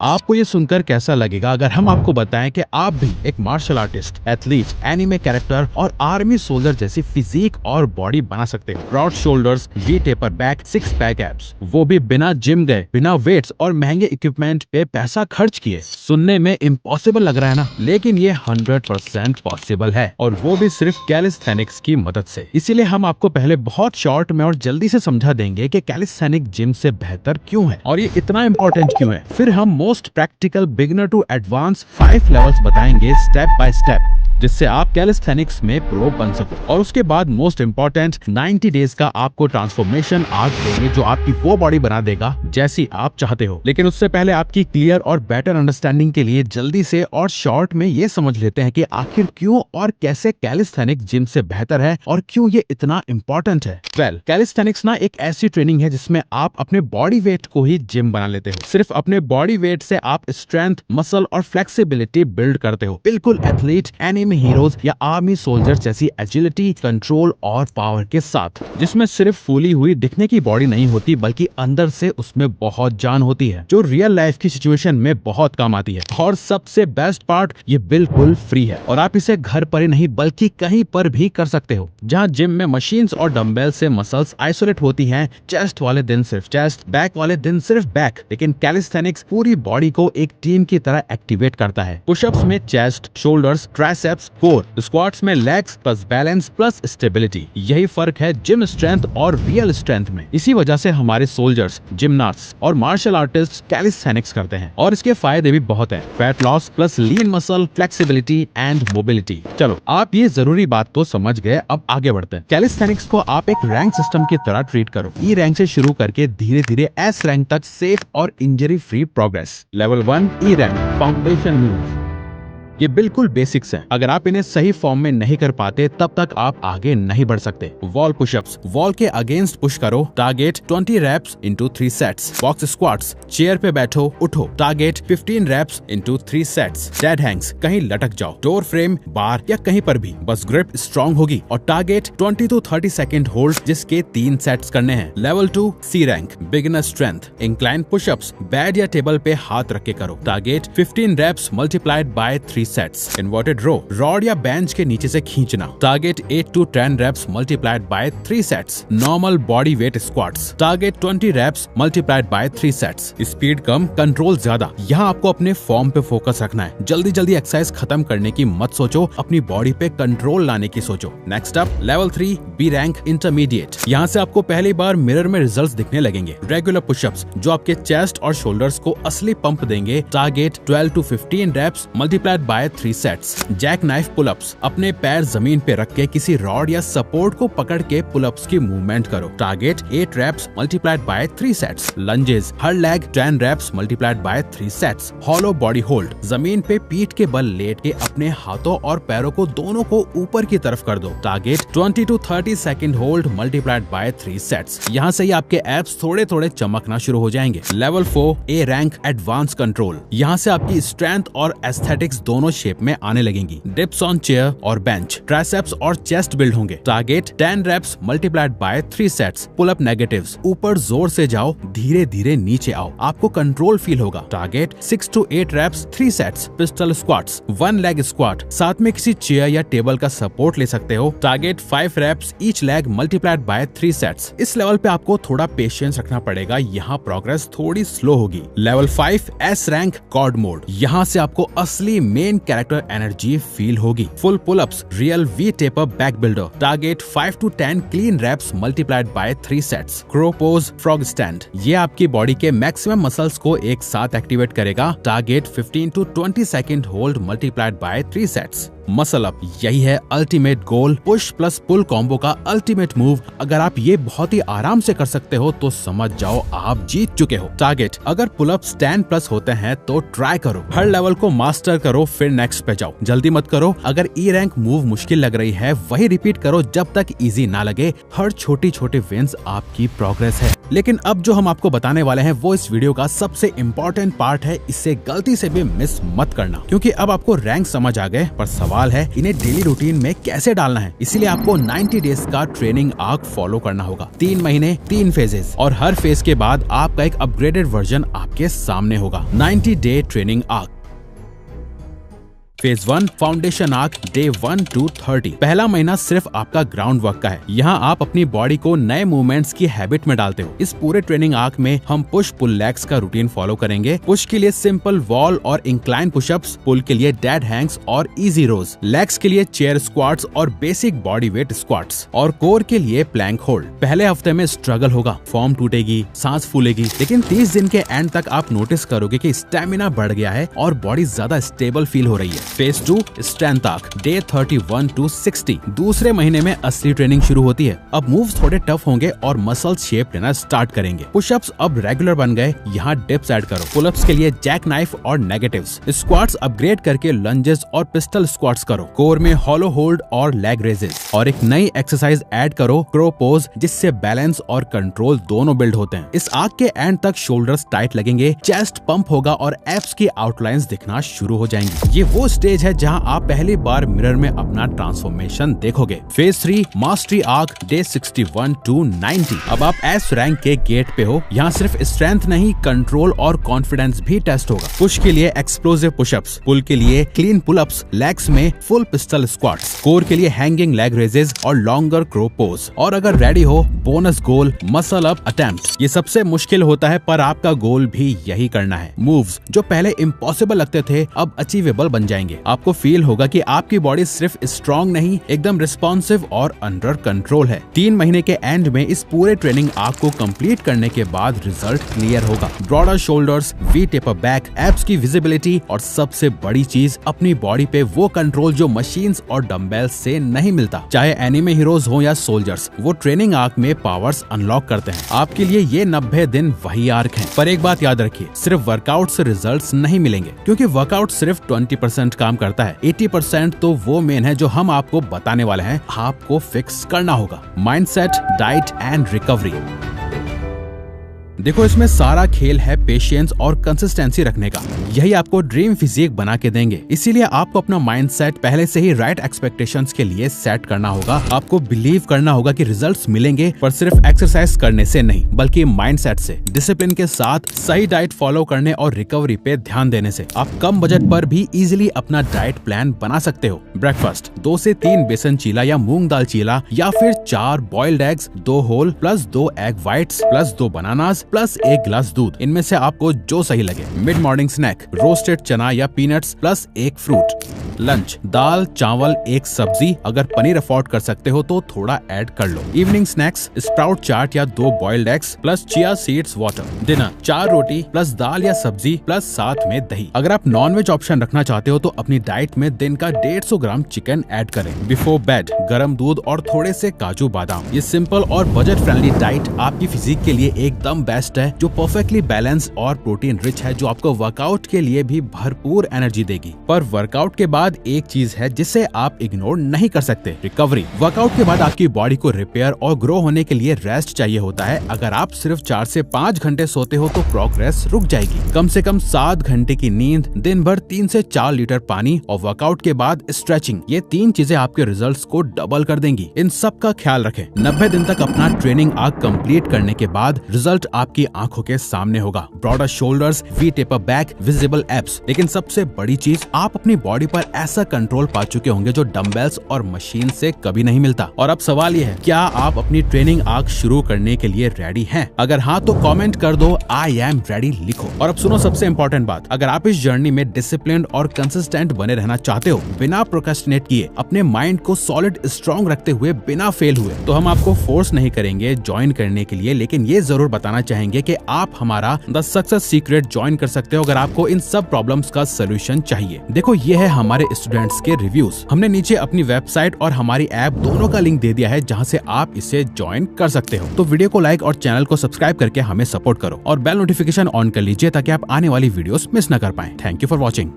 आपको ये सुनकर कैसा लगेगा अगर हम आपको बताएं कि आप भी एक martial artist, athlete, anime character और आर्मी सोल्जर जैसी फिजिक और बॉडी बना सकते हो। Broad shoulders, V taper back, 6 pack abs, वो भी बिना जिम गए, बिना वेट्स और महंगे इक्विपमेंट पे पैसा खर्च किए। सुनने में इम्पॉसिबल लग रहा है ना, लेकिन ये 100% पॉसिबल है, और वो भी सिर्फ कैलिस्थेनिक्स की मदद से। इसीलिए हम आपको पहले बहुत शॉर्ट में और जल्दी से समझा देंगे कि कैलिस्थेनिक जिम से बेहतर क्यों है और ये इतना इम्पोर्टेंट क्यों है। फिर हम most practical beginner to advance 5 levels बताएंगे स्टेप बाय स्टेप, जिससे आप कैलिस्थेनिक्स में प्रो बन सको। और उसके बाद मोस्ट इम्पोर्टेंट 90 डेज का आपको ट्रांसफॉर्मेशन आर्क देंगे, जो आपकी वो बॉडी बना देगा जैसी आप चाहते हो। लेकिन उससे पहले आपकी क्लियर और बेटर अंडरस्टैंडिंग के लिए जल्दी से और शॉर्ट में ये समझ लेते हैं कि आखिर क्यों और कैसे कैलिस्थेनिक जिम से बेहतर है और क्यों ये इतना इम्पोर्टेंट है। कैलिस्थेनिक्स ना एक ऐसी ट्रेनिंग है जिसमें आप अपने बॉडी वेट को ही जिम बना लेते हो। सिर्फ अपने बॉडी वेट से आप स्ट्रेंथ, मसल और फ्लेक्सिबिलिटी बिल्ड करते हो, बिल्कुल एथलीट, एनिमे हीरोज या आर्मी सोल्जर जैसी एजिलिटी, कंट्रोल और पावर के साथ, जिसमें सिर्फ फूली हुई दिखने की बॉडी नहीं होती बल्कि अंदर से उसमें बहुत जान होती है, जो रियल लाइफ की सिचुएशन में बहुत काम आती है। और सबसे बेस्ट पार्ट, ये बिल्कुल फ्री है और आप इसे घर पर ही नहीं बल्कि कहीं पर भी कर सकते हो। जहाँ जिम में मशीन्स और डंबल से मसल्स आइसोलेट होती हैं, चेस्ट वाले दिन सिर्फ चेस्ट, बैक वाले दिन सिर्फ बैक, लेकिन कैलिस्थेनिक्स पूरी बॉडी को एक टीम की तरह एक्टिवेट करता है। पुशअप्स में chest, shoulders, triceps, core, squats में legs plus balance plus stability. यही फर्क है जिम स्ट्रेंथ और रियल स्ट्रेंथ में। इसी वजह से हमारे सोल्जर्स, जिमनास्ट्स और मार्शल आर्टिस्ट कैलिस्थेनिक्स करते हैं, और इसके फायदे भी बहुत हैं। Fat loss plus lean muscle, flexibility and mobility. चलो, आप ये जरूरी बात तो समझ गए, अब आगे बढ़ते हैं। कैलिस्थेनिक्स को आप एक रैंक सिस्टम की तरह ट्रीट करो। ई रैंक से शुरू करके धीरे धीरे एस रैंक तक सेफ और injury free progress. Level 1 E rank, foundation moves. ये बिल्कुल बेसिक्स हैं। अगर आप इन्हें सही फॉर्म में नहीं कर पाते तब तक आप आगे नहीं बढ़ सकते। वॉल पुशअप्स, वॉल के अगेंस्ट पुश करो, target 20 reps into 3 sets. Box squats, chair पे बैठो, उठो, target 15 reps into 3 sets. Dead hangs, कहीं लटक जाओ, डोर फ्रेम, बार या कहीं पर भी, बस ग्रिप स्ट्रॉन्ग होगी, और टारगेट 20 to 30 सेकंड होल्ड, जिसके 3 सेट्स करने हैं। Level 2 C rank, beginner strength, incline pushups, bed या टेबल पे हाथ रख के करो, target 15 reps multiplied by 3 sets. Inverted row, rod या बेंच के नीचे से खींचना, target 8 to 10 reps multiplied by 3 sets. Normal body weight squats, target 20 reps multiplied by 3 sets. Speed कम, कंट्रोल ज्यादा। यहाँ आपको अपने फॉर्म पे फोकस रखना है। जल्दी जल्दी एक्सरसाइज खत्म करने की मत सोचो, अपनी बॉडी पे कंट्रोल लाने की सोचो। Next up level 3 B rank, intermediate. यहाँ से आपको पहली बार मिरर में रिजल्ट्स दिखने लगेंगे। रेगुलर पुशअप्स, जो आपके चेस्ट और शोल्डर्स को असली पंप देंगे, target 12 to 15 reps multiplied by 3 sets. Jack knife pullups, अपने पैर जमीन पे रख के किसी रॉड या सपोर्ट को पकड़ के पुलअप्स की मूवमेंट करो, target 8 reps multiplied by 3 sets. Lunges, हर leg 10 reps multiplied by 3 sets. Hollow body hold, जमीन पे पीठ के बल लेट के अपने हाथों और पैरों को दोनों को ऊपर की तरफ कर दो, target 20 to 30 second hold multiplied by 3 sets. यहाँ से ही आपके एब्स थोड़े थोड़े चमकना शुरू हो जाएंगे। Level 4 A rank, advance control. यहाँ से आपकी स्ट्रेंथ और एस्थेटिक्स दोनों शेप में आने लगेंगी। डिप्स ऑन चेयर और बेंच, ट्राइसेप्स और चेस्ट बिल्ड होंगे, target 10 reps multiplied by 3 sets. Pull up negatives, ऊपर जोर से जाओ, धीरे धीरे नीचे आओ, आपको कंट्रोल फील होगा, target 6 to 8 reps 3 sets. Pistol squats, 1 leg squat, साथ में किसी चेयर या टेबल का सपोर्ट ले सकते हो, target 5 reps each leg multiplied by 3 sets. इस लेवल पे आपको थोड़ा पेशेंस रखना पड़ेगा, यहाँ प्रोग्रेस थोड़ी स्लो होगी। Level 5 S rank, god mode. यहाँ से आपको असली मेन कैरेक्टर एनर्जी फील होगी। Full pullups, real V taper back builder, target 5 to 10 clean reps multiplied by 3 sets. Crow pose, frog stand, ये आपकी बॉडी के मैक्सिमम मसल्स को एक साथ एक्टिवेट करेगा, target 15 to 20 second hold multiplied by 3 sets. Muscle up, यही है ultimate goal, push plus पुल combo का अल्टीमेट मूव। अगर आप ये बहुत ही आराम से कर सकते हो तो समझ जाओ आप जीत चुके हो। टारगेट, अगर पुलअप 10 प्लस होते हैं तो ट्राई करो, हर लेवल को मास्टर करो, फिर नेक्स्ट पे जाओ। जल्दी मत करो, अगर ई रैंक मूव मुश्किल लग रही है वही रिपीट करो जब तक इजी ना लगे। हर छोटी छोटी विंस आपकी प्रोग्रेस है। लेकिन अब जो हम आपको बताने वाले हैं वो इस वीडियो का सबसे इम्पोर्टेंट पार्ट है, इसे गलती से भी मिस मत करना, क्योंकि अब आपको रैंक समझ आ गए पर सवाल सवाल है इन्हें डेली रूटीन में कैसे डालना है। इसीलिए आपको 90 डेज का ट्रेनिंग आर्क फॉलो करना होगा। 3 महीने 3 फेजेस, और हर फेज के बाद आपका एक अपग्रेडेड वर्जन आपके सामने होगा। 90 day training arc. Phase 1 foundation arc day 1 to 30। पहला महीना सिर्फ आपका ग्राउंड वर्क का है। यहाँ आप अपनी बॉडी को नए मूवमेंट्स की हैबिट में डालते हो। इस पूरे ट्रेनिंग आर्क में हम पुश पुल लेग्स का रूटीन फॉलो करेंगे। पुश के लिए सिंपल वॉल और इंक्लाइन पुशअप्स, पुल के लिए डेड हैंग्स और इजी रोज, लेग्स के लिए चेयर स्क्वाट्स और बेसिक बॉडी वेट स्क्वाट्स, और कोर के लिए प्लैंक होल्ड। पहले हफ्ते में स्ट्रगल होगा, फॉर्म टूटेगी, सांस फूलेगी, लेकिन 30 दिन के एंड तक आप नोटिस करोगे कि स्टेमिना बढ़ गया है और बॉडी ज्यादा स्टेबल फील हो रही है। Phase 2 strength arc day 31 to 60। दूसरे महीने में असली ट्रेनिंग शुरू होती है। अब मूव्स थोड़े टफ होंगे और मसल शेप लेना स्टार्ट करेंगे। पुशअप्स अब रेगुलर बन गए, यहाँ डिप्स ऐड करो। पुलअप्स के लिए जैक नाइफ और नेगेटिव्स। स्क्वाट्स अपग्रेड करके लंजेस और पिस्टल स्क्वाट्स करो। कोर में हॉलो होल्ड और लेग रेजेस, और एक नई एक्सरसाइज ऐड करो, क्रो पोज, जिससे बैलेंस और कंट्रोल दोनों बिल्ड होते हैं। इस आर्क के एंड तक शोल्डर्स टाइट लगेंगे, चेस्ट पंप होगा और एब्स की आउटलाइंस दिखना शुरू हो जाएंगी। ये वो स्टेज है जहां आप पहली बार मिरर में अपना ट्रांसफॉर्मेशन देखोगे। Phase 3 mastery arc day 61 to 90। अब आप एस रैंक के गेट पे हो। यहाँ सिर्फ स्ट्रेंथ नहीं, कंट्रोल और कॉन्फिडेंस भी टेस्ट होगा। पुश के लिए एक्सप्लोसिव पुशअप्स, पुल के लिए क्लीन पुलअप्स, लेग्स में फुल पिस्टल स्क्वाट्स, कोर के लिए हैंगिंग लेग रेजेस और लॉन्गर क्रो पोज। और अगर रेडी हो, बोनस गोल मसल अप अटेम्प्ट। ये सबसे मुश्किल होता है, पर आपका गोल भी यही करना है। मूव्स जो पहले इम्पॉसिबल लगते थे अब अचीवेबल बन जाएंगे। आपको फील होगा कि आपकी बॉडी सिर्फ स्ट्रॉन्ग नहीं, एकदम रिस्पॉन्सिव और अंडर कंट्रोल है। 3 महीने के एंड में इस पूरे ट्रेनिंग आर्क को कंप्लीट करने के बाद रिजल्ट क्लियर होगा। Broader shoulders, V taper back, abs की विजिबिलिटी, और सबसे बड़ी चीज, अपनी बॉडी पे वो कंट्रोल जो मशीन्स और डंबेल्स से नहीं मिलता। चाहे एनिमे हीरोज हो या सोल्जर्स, वो ट्रेनिंग आर्क में पावर्स अनलॉक करते हैं। आपके लिए ये 90 दिन वही आर्क है। पर एक बात याद रखिए, सिर्फ वर्कआउट से रिजल्ट्स नहीं मिलेंगे, क्योंकि वर्कआउट सिर्फ 20% काम करता है। 80% तो वो मेन है जो हम आपको बताने वाले हैं। आपको फिक्स करना होगा। Mindset, diet and recovery. देखो, इसमें सारा खेल है पेशेंस और कंसिस्टेंसी रखने का। यही आपको ड्रीम फिजिक बना के देंगे। इसीलिए आपको अपना माइंडसेट पहले से ही राइट एक्सपेक्टेशंस के लिए सेट करना होगा। आपको बिलीव करना होगा कि रिजल्ट्स मिलेंगे, पर सिर्फ एक्सरसाइज करने से नहीं, बल्कि माइंडसेट से, डिसिप्लिन के साथ, सही डाइट फॉलो करने और रिकवरी पे ध्यान देने से। आप कम बजट पर भी इजीली अपना डाइट प्लान बना सकते हो। ब्रेकफास्ट 2 से 3 बेसन चीला या मूंग दाल चीला, या फिर 4 boiled eggs, 2 whole plus 2 egg whites plus 2 bananas plus 1 गिलास दूध। इनमें से आपको जो सही लगे। मिड मॉर्निंग स्नैक रोस्टेड चना या पीनट्स प्लस 1 फ्रूट। लंच दाल चावल 1 सब्जी, अगर पनीर अफोर्ड कर सकते हो तो थोड़ा ऐड कर लो। इवनिंग स्नैक्स स्प्राउट चाट या 2 boiled eggs plus chia seeds water. Dinner 4 रोटी प्लस दाल या सब्जी प्लस साथ में दही। अगर आप नॉनवेज ऑप्शन रखना चाहते हो तो अपनी डाइट में दिन का 150 ग्राम चिकन ऐड करें। बिफोर बेड गर्म दूध और थोड़े से काजू बादाम। ये सिंपल और बजट फ्रेंडली डाइट आपकी फिजिक के लिए एकदम बेस्ट है, जो परफेक्टली बैलेंस और प्रोटीन रिच है, जो आपको वर्कआउट के लिए भी भरपूर एनर्जी देगी। पर वर्कआउट के बाद एक चीज है जिसे आप इग्नोर नहीं कर सकते, रिकवरी। वर्कआउट के बाद आपकी बॉडी को रिपेयर और ग्रो होने के लिए रेस्ट चाहिए होता है। अगर आप सिर्फ 4 से 5 घंटे सोते हो तो प्रोग्रेस रुक जाएगी। कम से कम 7 घंटे की नींद, दिन भर 3 से 4 लीटर पानी और वर्कआउट के बाद स्ट्रेचिंग, ये 3 चीजें आपके रिजल्ट्स को डबल कर देंगी। इन सब का ख्याल रखें। 90 दिन तक अपना ट्रेनिंग आर्क कंप्लीट करने के बाद रिजल्ट आपकी आंखों के सामने होगा। Broader shoulders, V taper back, visible abs. लेकिन सबसे बड़ी चीज, आप अपनी बॉडी पर ऐसा कंट्रोल पा चुके होंगे जो डंबेल्स और मशीन से कभी नहीं मिलता। और अब सवाल ये है, क्या आप अपनी ट्रेनिंग आर्क शुरू करने के लिए रेडी हैं? अगर हाँ तो कमेंट कर दो आई एम रेडी लिखो। और अब सुनो सबसे इंपॉर्टेंट बात, अगर आप इस जर्नी में डिसिप्लिन और कंसिस्टेंट बने रहना चाहते हो, बिना प्रोक्रेस्टिनेट किए, अपने माइंड को सॉलिड स्ट्रॉन्ग रखते हुए, बिना फेल हुए, तो हम आपको फोर्स नहीं करेंगे ज्वाइन करने के लिए, लेकिन ये जरूर बताना चाहेंगे कि आप हमारा द सक्सेस सीक्रेट ज्वाइन कर सकते हो अगर आपको इन सब प्रॉब्लम्स का सोल्यूशन चाहिए। देखो, ये है हमारे स्टूडेंट्स के रिव्यूज। हमने नीचे अपनी वेबसाइट और हमारी ऐप दोनों का लिंक दे दिया है, जहां से आप इसे ज्वाइन कर सकते हो। तो वीडियो को लाइक और चैनल को सब्सक्राइब करके हमें सपोर्ट करो और बेल नोटिफिकेशन ऑन कर लीजिए ताकि आप आने वाली वीडियोस मिस न कर पाएं। Thank you for watching.